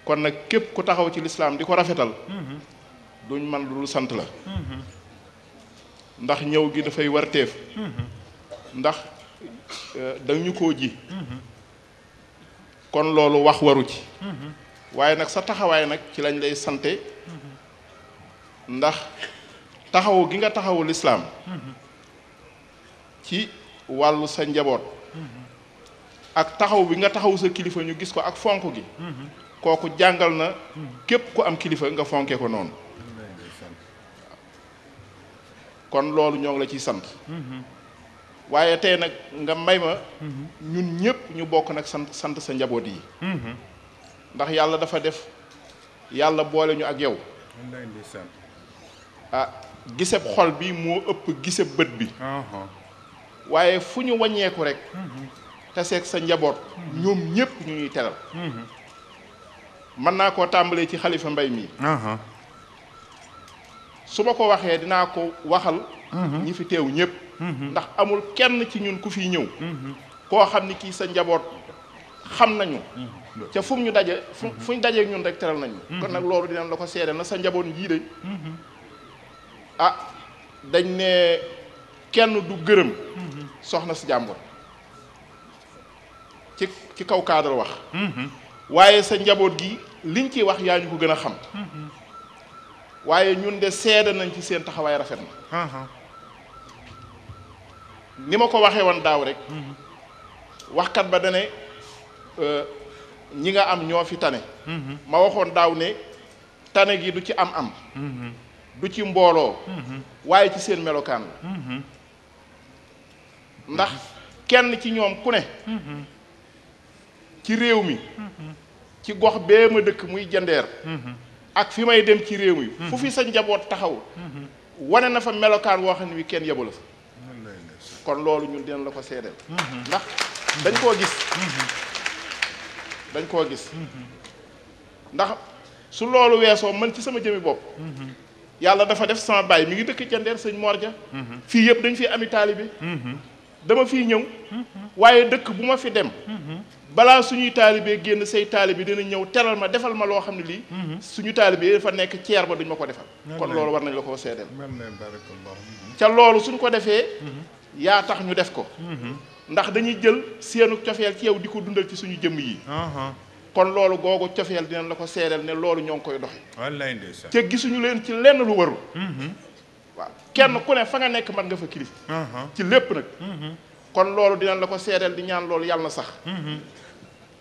kon nag képp ku taxaw ci lislaam di ko rafetal duñ man lu dul sant la ndax ñëw gi dafay warteef ndax dañu koo ji kon loolu wax waru ci waaye nag sa taxawaay nag ci lañ lay sante ndax taxawu gi nga taxawu lislaam ci wàllu sa njaboot ak taxaw bi nga taxaw sa kilifa ñu gis ko ak fonk gi kooku jàngal na képp ku am kilifa nga fonke ko noonu kon loolu ñoo ngi la ciy sant waaye tey nag nga may ma ñun ñëpp ñu bokk nag sant sa njaboot yi ndax yàlla dafa def yàlla boole ñu ak yow giseb xol bi moo ëpp giseb bët bi waaye fu ñu wàññeeku rek te seeg sa njaboot ñoom ñëpp ñu ñuy teral mën naa koo tàmbalee ci xalifa mbay mi su ma ko waxee dinaa ko waxal ñi fi teew ñëpp ndax amul kenn ci ñun ku fiy ñëw koo xam ni kii sa njaboot xam nañu ca fu mu ñu daje fu ñu dajeek ñun rek teral nañu kon nag loolu dinañ la ko seede na sa njaboot jii de dañ ne kenn du gërëm soxna si jàmbur ci kaw cadre wax waaye sa njaboot gi liñ ciy wax yaa ñu ko gën a xam waaye ñun de seede nañ ci seen taxawaay rafet na ni ma ko waxee woon daaw rek waxkat ba dane ñi nga am ñoo fi tane ma waxoon daaw ne tane gi du ci am du ci mbooloo waaye ci seen melokaan la ndax kenn ci ñoom ku ne ci réew mi ci gox bee ma dëkk muy jandeer ak fi may dem ci réew mi fu fi sa njaboot taxaw wane na fa melokaan woo xam ne wi kenn yebu la fa kon loolu ñun dinañ la ko seedeel ndax dañ koo gis ndax su loolu weesoo man ci sama jëmi bopp yàlla dafa def sama baay mi ngi dëkk jandeer sëñ Morja fii yëpp dañ fi ami taalibe dama fii ñëw waaye dëkk bu ma fi dem balaa suñuy taalibee génn say taalibe dina ñëw teral ma defal ma loo xam ne lii suñu taalibee dafa nekk ceer ba duñ ma ko defal kon loolu war nañ la koo seedeel ca loolu suñ ko defee yaa tax ñu def ko ndax dañuy jël seenu cofeel ci yow di ko dundal ci suñu jëmm yi kon loolu googu cofeel dinañ la ko seedeel ne loolu ñoo ngi koy doxe wallaay ndeysaan te gisuñu leen ci lenn lu warul waaw kenn ku ne fa nga nekk man nga fa kilif ci lépp nag kon loolu dinañ la ko seedeel di ñaan loolu yàlla na sax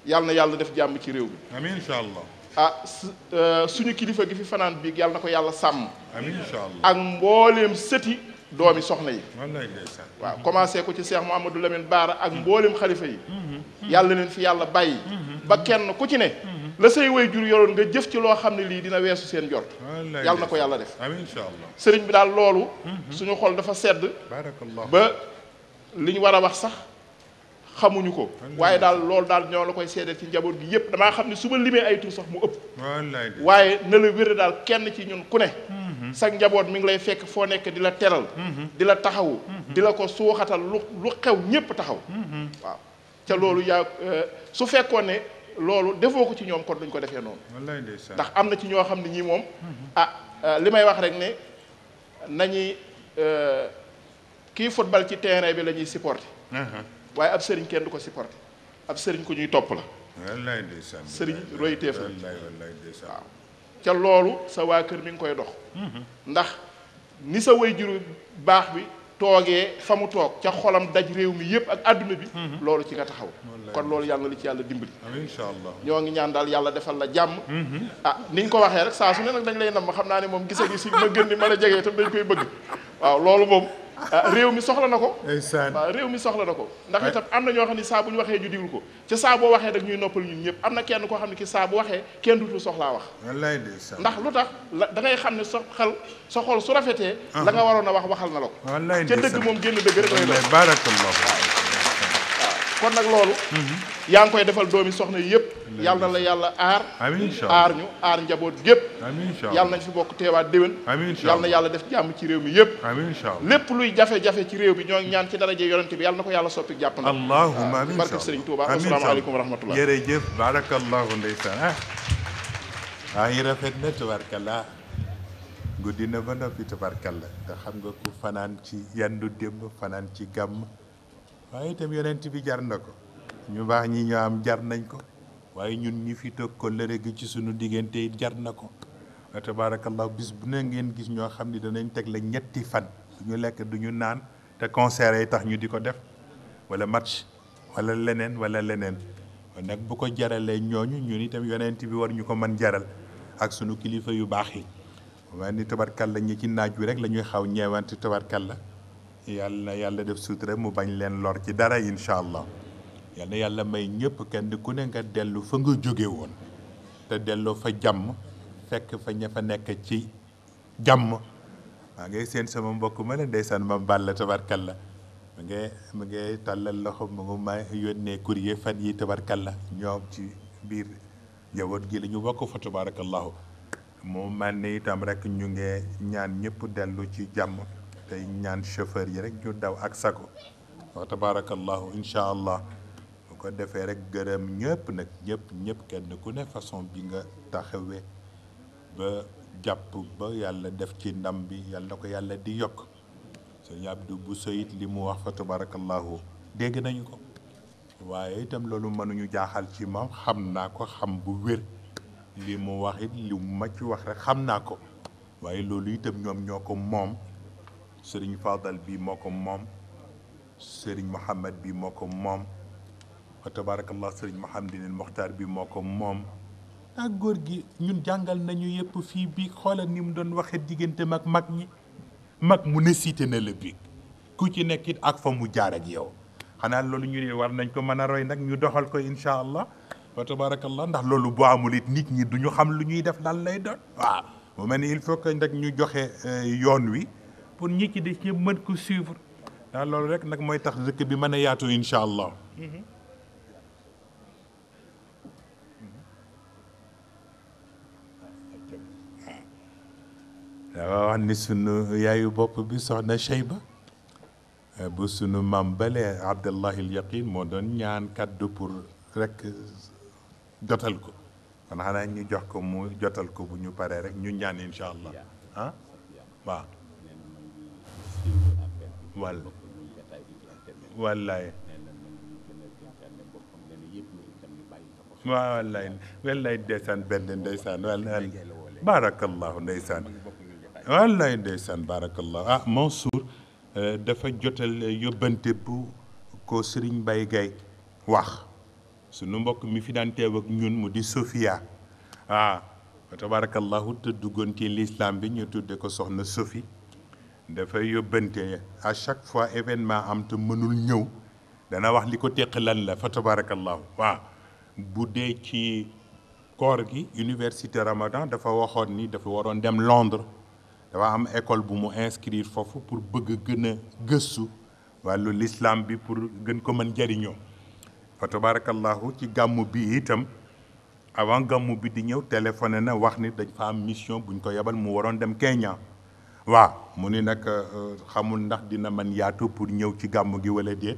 yàlla na yàlla def jàmm ci réew mi amiin incha allah suñu kilifa gi fi fanaan biig yàlla na ko yàlla sàmm amiin incha allah ak mbooleem sëti doomi soxna yi wallaay ndeysaan waaw commencé ko ci Cheikh Mouhamadou Lamine Baara ak mbooleem xalifa yi yàlla leen fi yàlla bàyyi ba kenn ku ci ne la say way jur yoroon nga jëf ci loo xam ne lii dina weesu seen jort yàlla na ko yàlla def amiin incha allah sëriñ bi daal loolu suñu xol dafa sedd barakallah ba li ñu war a wax sax xamuñu ko waaye daal loolu daal ñoo la koy seedeel ci njaboot gi yépp damaa xam ne su ma limee ay tur sax mu ëpp waaye na la wér daal kenn ci ñun ku ne sax njaboot mi ngi lay fekk foo nekk di la teral di la taxawu di la ko suuxatal lu xew ñépp taxaw waaw ca loolu yaa su fekkoon ne loolu defoo ko ci ñoom kon duñ ko defee noonu ndax am na ci ñoo xam ne ñii moom li may wax rek ne nañuy kii football ci terrain bi la ñuy supporter waaye ab sëriñ kenn du ko supporter ab sëriñ ku ñuy topp la wallaay ndeysaan sëriñ royteef la wallaay ndeysaan waaw ca loolu sa waa kër mi ngi koy dox ndax ni sa way juru baax bi toogee fa mu toog ca xolam daj réew mi yëpp ak àdduna bi loolu ci nga taxaw kon loolu yàlla na li ci yàlla dimbali incha allah ñoo ngi ñaan daal yàlla defal la jàmm niñ ko waxee rek saa su ne nag dañ lay nam ma xam naa ne moom gisa gi si ma gën ni mën a jegee tam dañ koy bëgg waaw loolu moom réew mi soxla na ko waaw réew mi soxla na ko ndax itam am na ñoo xam ne saa bu ñu waxee ñu diglu ko ca saa boo waxee rek ñuy noppal ñun ñëpp am na kenn koo xam ne ki saa bu waxee kenn dutul soxlaa wax wallaay ndeysaan ndax lu tax da ngay xam ne sa xol su rafetee la nga waroon a wax waxal na la ko wallaay ca dëgg moom génn dëgg rek lay doon barakallah kon nag loolu yaa ngi koy defal doomi soxna yi yëpp yàlla na la yàlla aar aar ñu aar njaboot gépp yàlla nañ fi bokk teewaat déwén yàlla na yàlla def jàmm ci réew mi yëpp lépp luy jafe-jafe ci réew mi ñoo ngi ñaan ci daraje yonente bi yàlla na ko yàlla soppi jàpp na allahumma amiin barke Sëriñ Tuuba asalaamaaleykum wa rahmatullah jërëjëf barakallahu ndeysaan yi rafet na tabarkalla guddi na ba noppi tabarkalla te xam nga ku fanaan ci yandu démb fanaan ci gàmm waaye itam yonent bi jar na ko ñu baax ñi ñoo am jar nañ ko waaye ñun ñi fi toog ko lëre gi ci suñu diggante it jar na ko tabarakallah bis bu ne ngeen gis ñoo xam ni danañ teg la ñetti fan duñu lekk duñu naan te concert yi tax ñu di ko def wala match wala leneen nag bu ko jaralee ñooñu ñun itam yonent bi war ñu ko mën jaral ak sunu kilifa yu baax yi waaye ni tabarkalla ñi ci naaj wi rek la ñuy xaw ñeewante tabarkalla yàlla na yàlla def sutura mu bañ leen lor ci dara incha allah yal na yàlla may ñëpp kenn ku ne nga dellu fa nga jóge woon te delloo fa jàmm fekk fa ña fa nekk ci jàmm maa ngay seen sama mbokk ma ne ndeysaan ma bàll tabarkalla mu ngay tàllal loxo mu ngi ma yónnee courrier fan yi tabarkalla ñoom ci biir njaboot gi la ñu bokk fa tabarakallahu mu man ne itam rek ñu ngi ñaan ñëpp dellu ci jàmm tey ñaan chauffeur yi rek ñu daw ak sago wa tabarakallahu incha allah bu ko defee rek gërëm ñëpp nag ñëpp kenn ku ne façon bi nga taxawee ba jàpp ba yàlla def ci ndam bi yàlla na ko yàlla di yokk sëñ Abdou bu soyit li mu wax fa tabarakallahu dégg nañu ko waaye itam loolu mënuñu jaaxal ci moom xam naa ko xam bu wér li mu wax it li mu ma ci wax rek xam naa ko waaye loolu itam ñoom ñoo ko moom sëriñ Fadal bi moo ko moom sëriñ Mouhamed bi moo ko moom wa tabarakallah sëriñ Mouhamadinil Mokhtar bi moo ko moom ak góor gi ñun jàngal nañu yëpp fii bi xoolal ni mu doon waxee diggante mag ñi mag mu ne cité na la bi ku ci nekk it ak fa mu jaar ak yow xanaa loolu ñu ne war nañ ko mën a roy nag ñu doxal ko incha allah wa tabarakallah ndax loolu boo amul it nit ñi du ñu xam lu ñuy def lan lay doon waaw mu mel ni il faut que nag ñu joxe yoon wi pour ñi ci des ñëpp mën ko suivre ndax loolu rek nag mooy tax dëkk bi mën a yaatu incha allah. waaw wax ni sunu yaayu bopp bi soxna Cheyba bu sunu maam bale Abdallahi al Yaqin moo doon ñaan kaddu pour rek jotal ko kon xanaa ñu jox ko mu jotal ko bu ñu paree rek ñu ñaan incha allah ah waaw wallaay wallaay ndeysaan benn ndeysaan wallaay baarakallahu ndeysaan wallaay ndeysaan baarakallahu ah Mansour dafa jotal yóbbante bu ko Serigne Mbaye Gaye wax sunu mbokk mi fi daan teew ak ñun mu di Sofia ah tabarakallahu te duggoon ci l'islam bi ñu tudde ko soxna Sophie dafay yóbbante à chaque fois événement am te mënul ñëw dana wax li ko teq lan la fa tabarakallahu waaw bu dee ci koor gi université Ramadan dafa waxoon ni dafa waroon dem Londres dafa am école bu mu inscrire foofu pour bëgg gën a gëstu wàllu l'islam bi pour gën ko mën jariñoo fa tabarakallahu ci gàmmu bi itam avant gàmmu bi di ñëw téléphoné na wax ni dañ fa am mission buñ ko yebal mu waroon dem Kenya waaw mu ni nag xamul ndax dina man yaatu pour ñëw ci gàmmu gi wala déet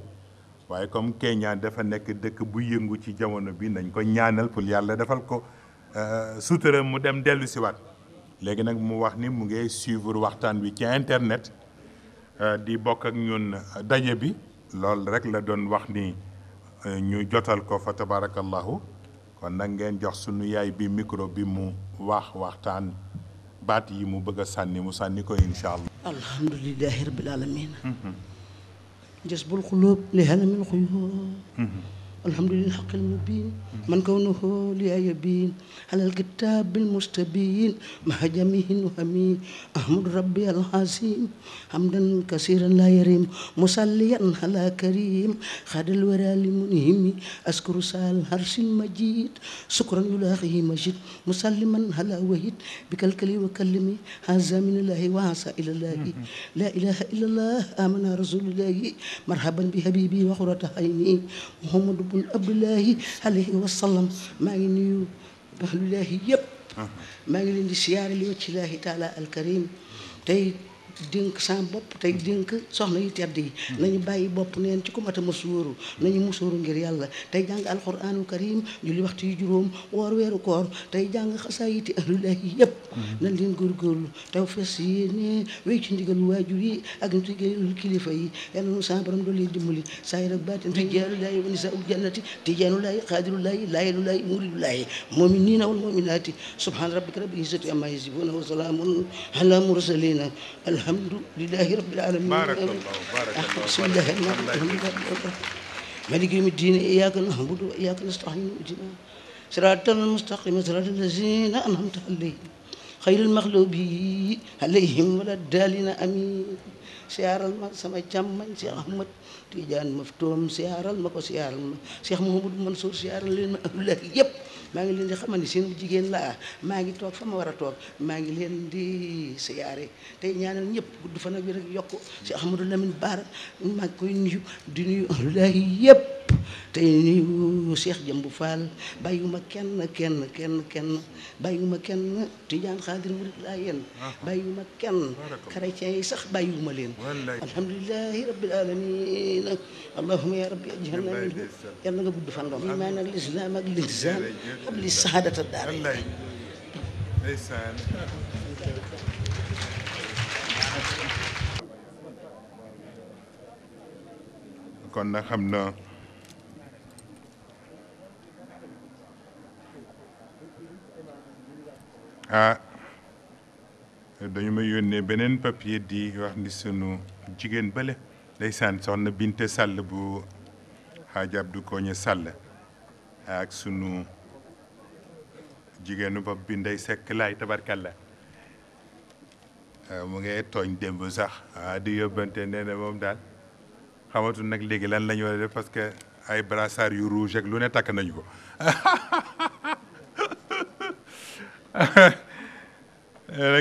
waaye comme Kenya dafa nekk dëkk bu yëngu ci jamono bi nañ ko ñaanal pour yàlla defal ko sutura mu dem dellu si waat léegi nag mu wax ni mu ngi suivre waxtaan wi ci internet di bokk ak ñun daje bi loolu rek la doon wax ni ñu jotal ko fa tabarakallahu kon nag ngeen jox sunu yaay bi micro bi mu waxtaan baat yi mu bëgg a sànni mu sànni ko incha allah. alhamdulilahi rabbil alamin jasbul xulub li halamil xuyub الحمد لله الحق المبين من كونه لي يبين على الكتاب المستبين مع جميع وهمين أحمد ربي العظيم حمدا كثيرا لا يريم مصليا على كريم خاد الورى لمنهم أذكر سال العرش المجيد شكرا يلاقيه مجيد مسلما على وحيد بكلكلي وكلمي هذا من الله وعسى إلى الله لا إله إلا الله آمن رسول الله مرحبا بحبيبي وقرة عيني محمد bun abdullahi alayhi wa sallam maa ngi nuyu ahlullahi yëpp maa ngi leen di siyaare li wacci laahi taala alkarim tey dénk sama bopp tey dénk soxna yu tedd yi nañu bàyyi bopp neen ci ku mata musóoru nañu musóoru ngir yàlla tey jàng alquranul karim julli waxtu yu juróom woor weeru koor tey jàng xasaayiti ahlullahi yëpp nañ leen góorgóorlu taw fes yéene wéy ci ndigal waajur yi ak ndigal kilifa yi yàlla nu sama borom doole dimbali saayir ak baatin rijaalullahi wa nisaa'ul jannati tijaanullahi xaadirullahi laayilullahi muridullahi mu'miniina wal mu'minaati subhaana rabbika rabbil izzati ammaa yasifuuna wa salaamun alal mursaliina alhamdulillahi rabbil alamin bismillahi rahmani rahim maliki yawmi ddin iyyaka na'budu wa iyyaka nasta'in ihdina siratal mustaqim siratal lazina an'amta alayhim xayril maxlubi alayhim wala daalina amin siyaaral ma sama càmmañ Cheikh Ahmad Tidiane Maftoum siyaaral ma ko siyaaral ma Cheikh Mouhamadou Mansour siyaaral leen ma ahlullahi yëpp maa ngi leen di xamal ni seen jigéen laa maa ngi toog fa ma war a toog maa ngi leen di siyaare tey ñaanal ñëpp gudd fan ak wér ak yokku si Ahmadou Lamine Bara maa ngi koy nuyu di nuyu ahlullahi yëpp tey nuyu Cheikh Jëmbu Fall bàyyiwuma kenn bàyyiwuma kenn Tijaan Xaadir Murid laa yéen bàyyiwuma kenn chrétien yi sax bàyyiwuma leen alhamdulillahi rabbil alamin allahumma ya rabbi ajhalna minhu yàlla nga gudd fan doom iman ak l'islam ak l'ihsan ak li saadata daara kon na xam na dañu ma yónnee beneen papier di wax ni sunu jigéen bële ndeysaan soxna Binte Sall bu Hadj Abdou Koñe Sall ak sunu jigéenu bopp bi Ndey Sekk laay tabarkalla mu ngi tooñ démb sax di yóbbante nee na moom daal xamatul nag léegi lan la ñu war a def parce que ay brassard yu rouge ak lu ne takk nañu ko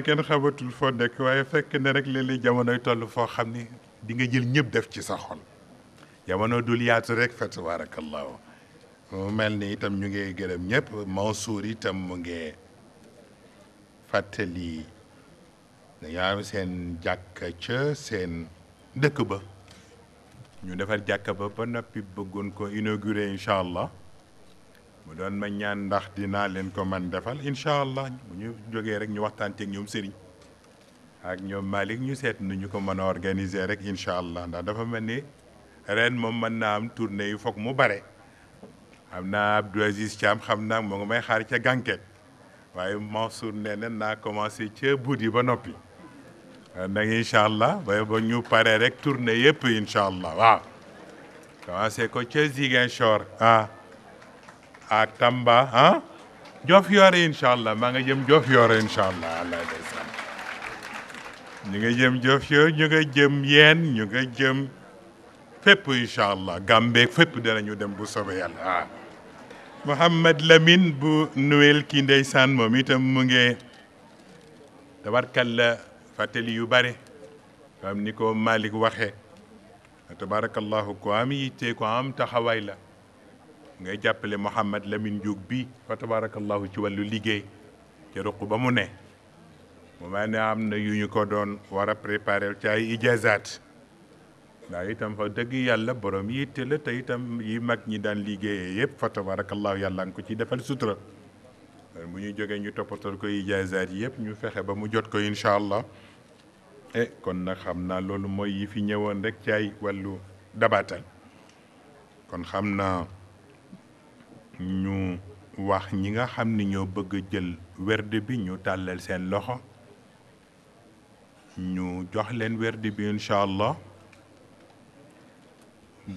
kenn xamatul foo nekk waaye fekk ne rek léeg-léeg jamonoy toll foo xam ni di nga jël ñëpp def ci sa xol jamono dul yaatu rek fa tabarakallahu mu mel ni itam ñu ngi gërëm ñëpp Mansour itam mu ngi fàttali dañoo am seen jàkka ca seen dëkk ba ñu defar jàkka ba noppi bëggoon ko inauguré incha allah mu doon ma ñaan ndax dinaa leen ko man defal incha allah bu ñu jógee rek ñu waxtaan ak ñoom Serigne ak ñoom Malick ñu seet nu ñu ko mën a organiser rek incha allah ndax dafa mel ni ren moom mën naa am tournée yi foog mu bare xam naa Abdou Aziz Thiam xam naa moo ngi may xaar ca gànket waaye Mansour nee na naa commencé ca buut yi ba noppi nag incha allah ba ñu paree rek tournée yëpp incha allah waaw commencé ko ca Ziguinchor ak Tamba Diofior incha allah maa nga jëm Diofior incha allah allah ndeysaan ñu nga jëm Diofior ñu nga jëm yeen ñu nga jëm fépp incha allah Gàmbeeg fépp danañu dem bu soobee yàlla Mouhamad Lamine bu Noël kii ndeysaan moom itam mu ngi tabarkalla fàttali yu bare am ni ko Malick waxee tabarakallahu ko am yitte ko am taxawaay la ngay jàppale Mouhamad Lamine Diouf bi fa tabarakallahu ci wàllu liggéey ci ruq ba mu ne mu mel ne am na yu ñu ko doon war a préparer ci ay ijazaat ndax itam fa dëgg yàlla borom yitte la te itam yi mag ñi daan liggéeyee yëpp fa tabarakallahu yàlla nga ko ci defal sutura bu ñu jógee ñu toppatoo ko ijazaat yi yëpp ñu fexe ba mu jot ko incha allah kon nag xam naa loolu mooy yi fi ñëwoon rek ci ay wàllu dabaatal kon xam naa ñu wax ñi nga xam ni ñoo bëgg a jël werde bi ñu tàllal seen loxo ñu jox leen werde bi incha allah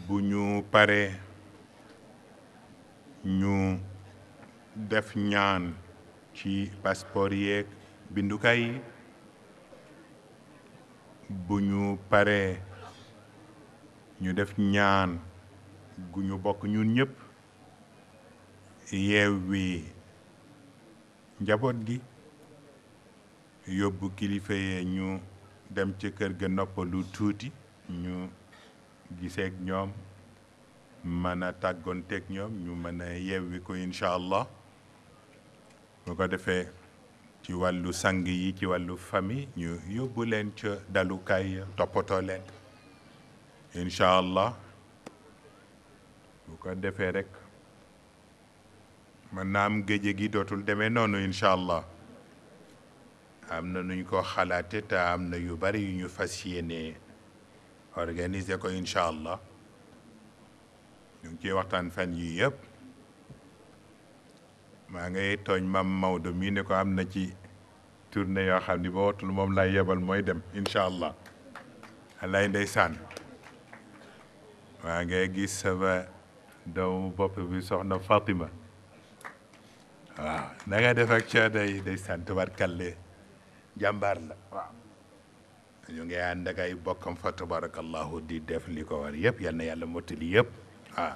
bu ñu paree ñu def ñaan ci passeport yeeg bindukaay yi bu ñu paree ñu def ñaan gu ñu bokk ñun ñëpp yeewi njaboot gi yóbbu kilifa yee ñu dem ci kër ga noppalu tuuti ñu giseek ñoom mën a tàggoonteeg ñoom ñu mën a yeewi ko incha allah bu ko defee ci wàllu sang yi ci wàllu famille ñu yóbbu leen ca dalukaay toppatoo leen incha allah bu ko defee rek mën naa am géej gi dootul demee noonu incha allah am na nuñ ko xalaate te am na yu bari yu ñu fas yéene organiser ko incha allah ñu ngi ciy waxtaan fan yii yëpp maa ngay tooñ mam Maodo mii ne ko am na ci tournée yoo xam ni ba watul moom lay yebal mooy dem incha allah alay ndeysaan maa ngay gis sama doomu bopp bi soxna Fatima waaw na nga def ak coono yi ndeysaan tabarkalle jàmbaar la waaw ñu ngi ànd ak ay bokkam fa tabarakallahu di def li ko war yëpp yal na yàlla mottali yëpp waaw